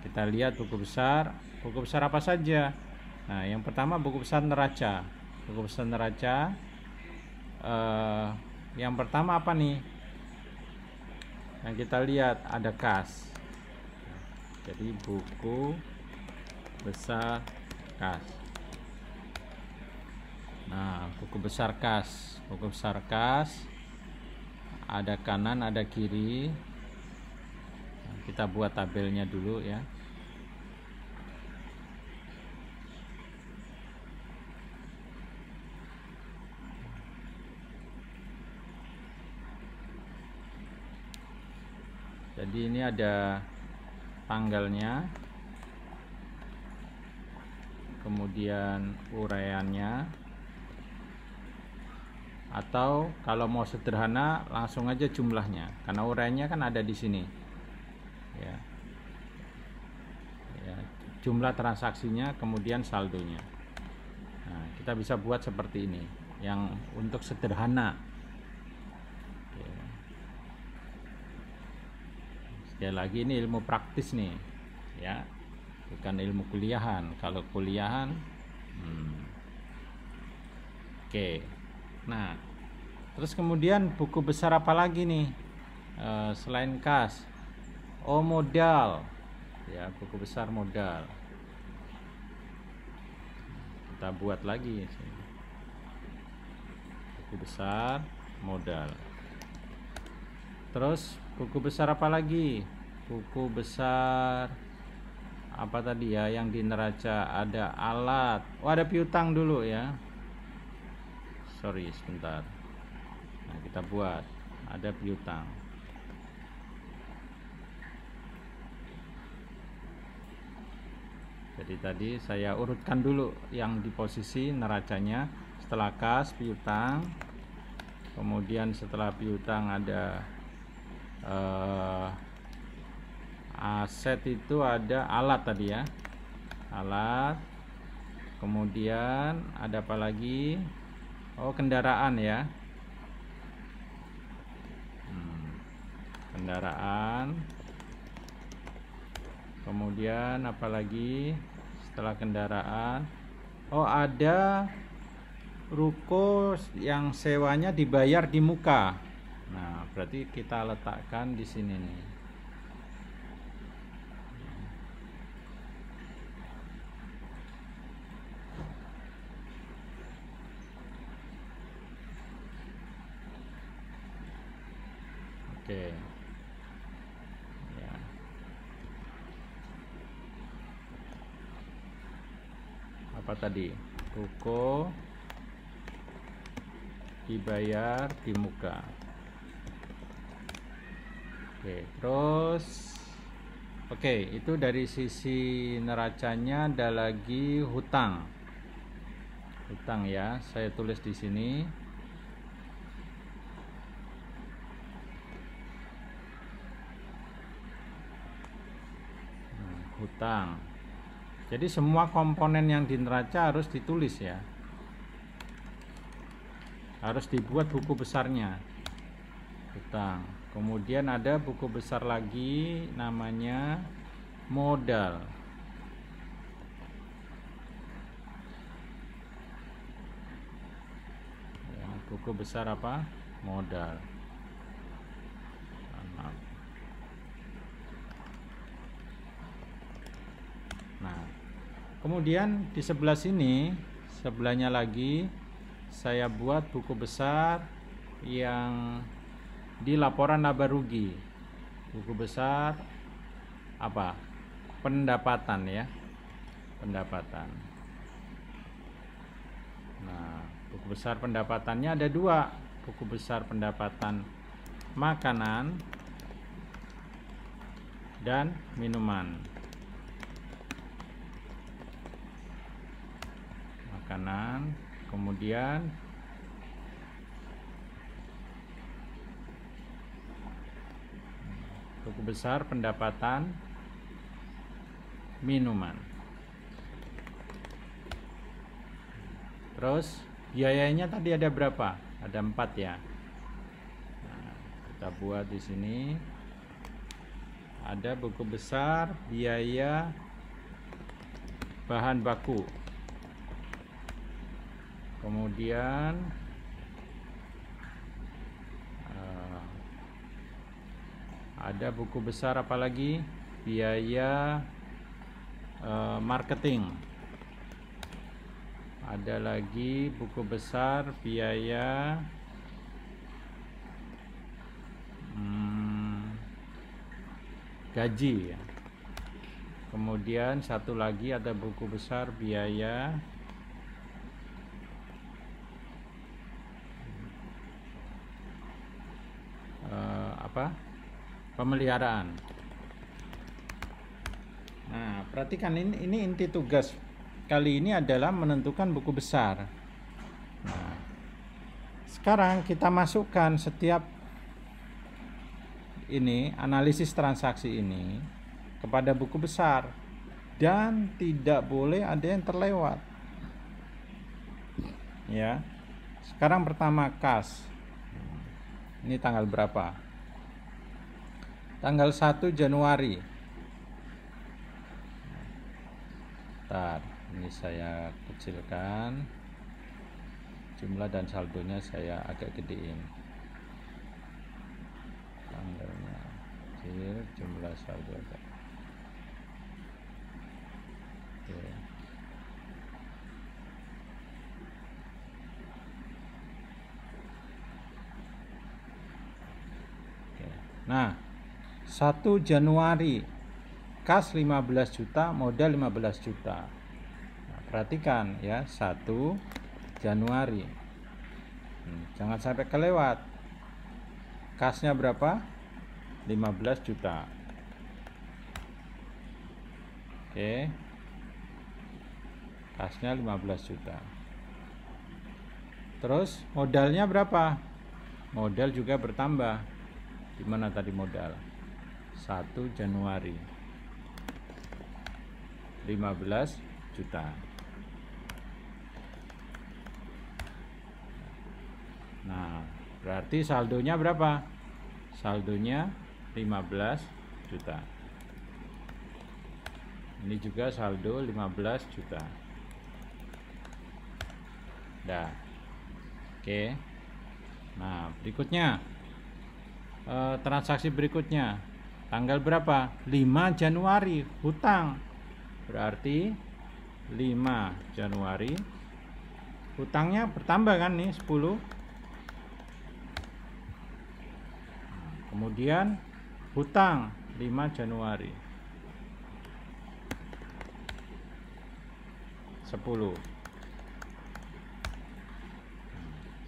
kita lihat buku besar apa saja. Nah, yang pertama buku besar neraca. Buku besar neraca yang pertama apa nih? Yang kita lihat ada kas. Jadi buku besar kas. Nah, buku besar kas. Buku besar kas ada kanan, ada kiri. Nah, kita buat tabelnya dulu ya. Jadi ini ada tanggalnya, kemudian uraiannya, atau kalau mau sederhana langsung aja jumlahnya, karena uraiannya kan ada di sini ya. Jumlah transaksinya kemudian saldonya. Nah, kita bisa buat seperti ini yang untuk sederhana. Sekali lagi ini ilmu praktis nih ya, bukan ilmu kuliahan. Kalau kuliahan oke. Nah, terus kemudian buku besar apa lagi nih selain kas? Oh, modal ya, buku besar modal. Kita buat lagi buku besar modal. Terus buku besar apa lagi? Buku besar apa tadi ya yang di neraca? Ada alat. Oh, ada piutang dulu ya. Sorry, sebentar. Nah, kita buat ada piutang. Jadi tadi saya urutkan dulu yang di posisi neracanya. Setelah kas, piutang. Kemudian setelah piutang ada aset, itu ada alat tadi ya, alat. Kemudian ada apa lagi? Oh, kendaraan ya, kendaraan. Kemudian apa lagi setelah kendaraan? Oh, ada ruko yang sewanya dibayar di muka. Nah, berarti kita letakkan di sini nih. Oke. Ya. Apa tadi? Ruko dibayar di muka. Oke, terus itu dari sisi neracanya. Ada lagi hutang. Hutang ya, saya tulis di sini. Hutang. Jadi semua komponen yang di neraca harus ditulis ya. Harus dibuat buku besarnya. Hutang. Kemudian ada buku besar lagi namanya modal. Ya, buku besar apa? Modal. Nah, kemudian di sebelah sini, sebelahnya lagi saya buat buku besar yang di laporan laba rugi. Buku besar apa? Pendapatan ya, pendapatan. Nah, buku besar pendapatannya ada dua. Buku besar pendapatan makanan dan minuman. Makanan, kemudian buku besar pendapatan minuman. Terus biayanya tadi ada berapa? Ada 4 ya. Nah, kita buat di sini ada buku besar biaya bahan baku. Kemudian ada buku besar apalagi, biaya marketing. Ada lagi buku besar biaya gaji. Kemudian satu lagi ada buku besar biaya pemeliharaan. Nah, perhatikan ini inti tugas kali ini adalah menentukan buku besar. Nah, sekarang kita masukkan setiap ini analisis transaksi ini kepada buku besar dan tidak boleh ada yang terlewat. Ya. Sekarang pertama kas. Ini tanggal berapa? Tanggal 1 Januari. Bentar, ini saya kecilkan. Jumlah dan saldonya saya agak gedein. Tanggalnya kecil, jumlah saldo agak. Oke. Nah, 1 Januari kas 15 juta, modal 15 juta. Nah, perhatikan ya, 1 Januari. Jangan sampai kelewat. Kasnya berapa? 15 juta. Oke. Kasnya 15 juta. Terus modalnya berapa? Modal juga bertambah. Di mana tadi modal? 1 Januari 15 juta. Nah, berarti saldonya berapa? Saldonya 15 juta. Ini juga saldo 15 juta. Dah. Oke. Nah, berikutnya transaksi berikutnya tanggal berapa? 5 Januari hutang. Berarti 5 Januari hutangnya bertambah kan nih 10. Kemudian hutang 5 Januari 10.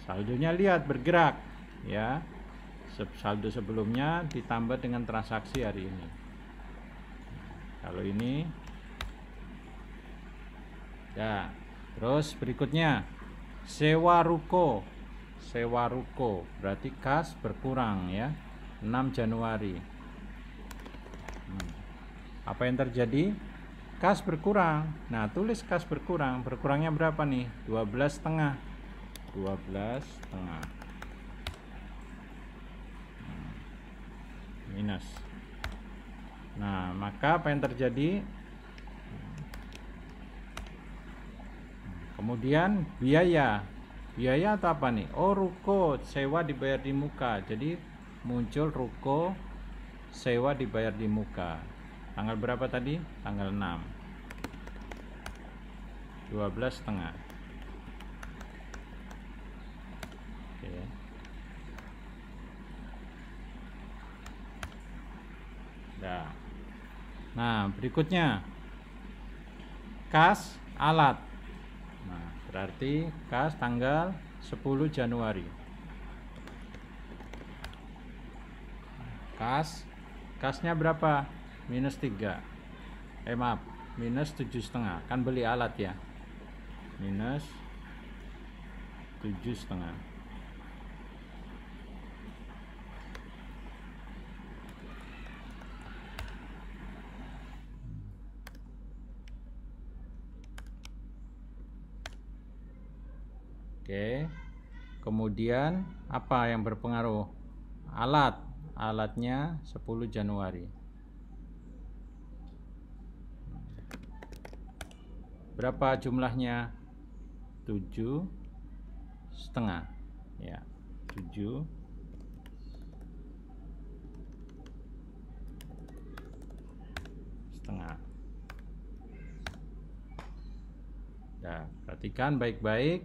Saldonya lihat bergerak ya. Saldo sebelumnya ditambah dengan transaksi hari ini. Kalau ini ya. Terus berikutnya sewa ruko. Sewa ruko berarti kas berkurang ya. 6 Januari. Apa yang terjadi? Kas berkurang. Nah, tulis kas berkurang. Berkurangnya berapa nih? 12,5. 12,5. Minus. Nah, maka apa yang terjadi? Kemudian biaya. Biaya atau apa nih? Oh, ruko sewa dibayar di muka. Jadi muncul ruko sewa dibayar di muka. Tanggal berapa tadi? Tanggal 6. 12,5. Oke. Nah, berikutnya kas alat. Nah, berarti kas tanggal 10 Januari. Kasnya berapa? Minus 3. Maaf, minus 7,5. Kan beli alat ya. Minus 7,5. Oke. Kemudian apa yang berpengaruh? Alatnya 10 Januari. Berapa jumlahnya? 7,5 ya, 7,5. Nah, perhatikan baik-baik.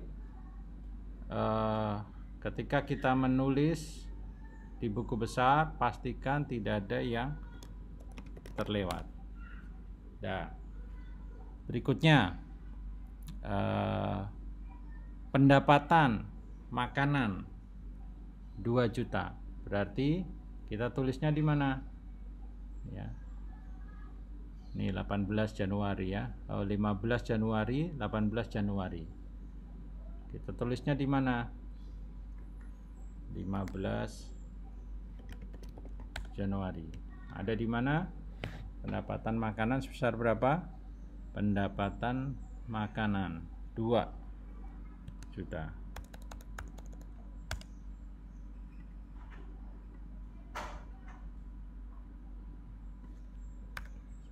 Ketika kita menulis di buku besar, pastikan tidak ada yang terlewat. Nah, berikutnya pendapatan makanan 2 juta. Berarti kita tulisnya di mana? Ya. Ini 18 Januari ya. 15 Januari, 18 Januari. Kita tulisnya di mana? 15 Januari. Ada di mana? Pendapatan makanan sebesar berapa? Pendapatan makanan 2 juta.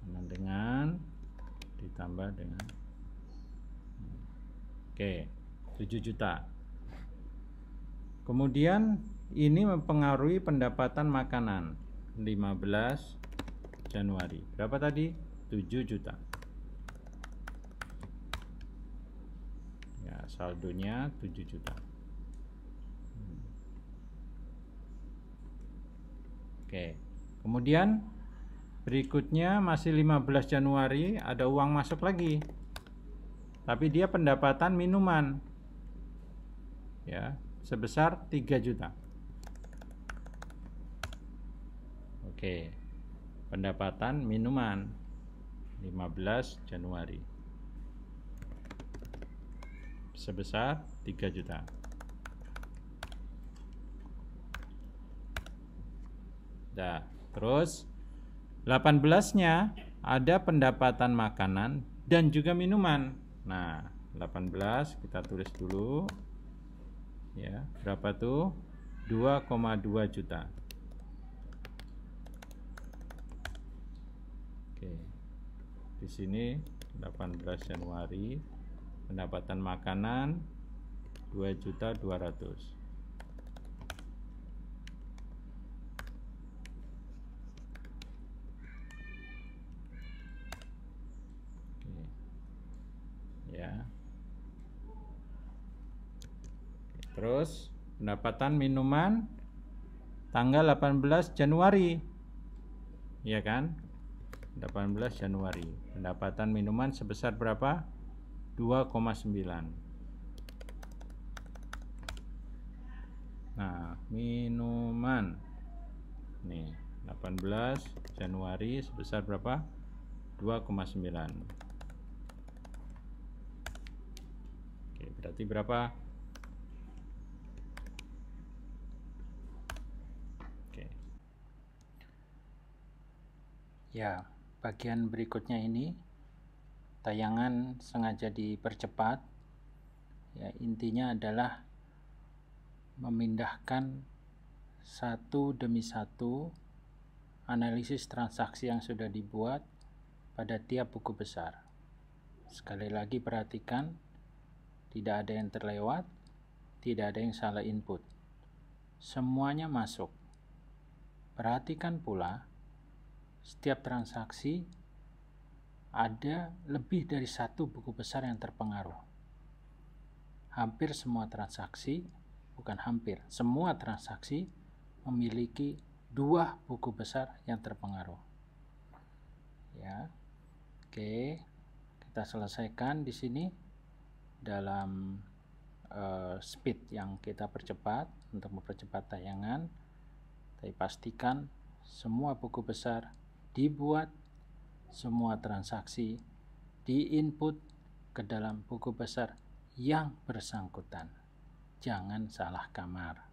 Sama dengan ditambah dengan 7 juta. Kemudian ini mempengaruhi pendapatan makanan 15 Januari. Berapa tadi? 7 juta. Ya, saldonya 7 juta. Oke. Kemudian berikutnya masih 15 Januari ada uang masuk lagi. Tapi dia pendapatan minuman. Ya, sebesar 3 juta. Oke. Pendapatan minuman 15 Januari. Sebesar 3 juta. Nah, terus 18-nya ada pendapatan makanan dan juga minuman. Nah, 18 kita tulis dulu. Ya, berapa tuh? 2,2 juta. Oke. Di sini 18 Januari pendapatan makanan 2.200.000. Ya. Terus pendapatan minuman tanggal 18 Januari. Ya kan? 18 Januari. Pendapatan minuman sebesar berapa? 2,9. Nah, minuman. Nih, 18 Januari sebesar berapa? 2,9. Oke, berarti berapa? Oke. Ya, bagian berikutnya ini tayangan sengaja dipercepat. Ya, intinya adalah memindahkan satu demi satu analisis transaksi yang sudah dibuat pada tiap buku besar. Sekali lagi perhatikan, tidak ada yang terlewat, tidak ada yang salah input. Semuanya masuk. Perhatikan pula, setiap transaksi ada lebih dari satu buku besar yang terpengaruh. Hampir semua transaksi, bukan hampir, semua transaksi memiliki 2 buku besar yang terpengaruh. Ya. Oke, kita selesaikan di sini dalam speed yang kita percepat untuk mempercepat tayangan. Tapi pastikan semua buku besar dibuat, semua transaksi diinput ke dalam buku besar yang bersangkutan. Jangan salah kamar.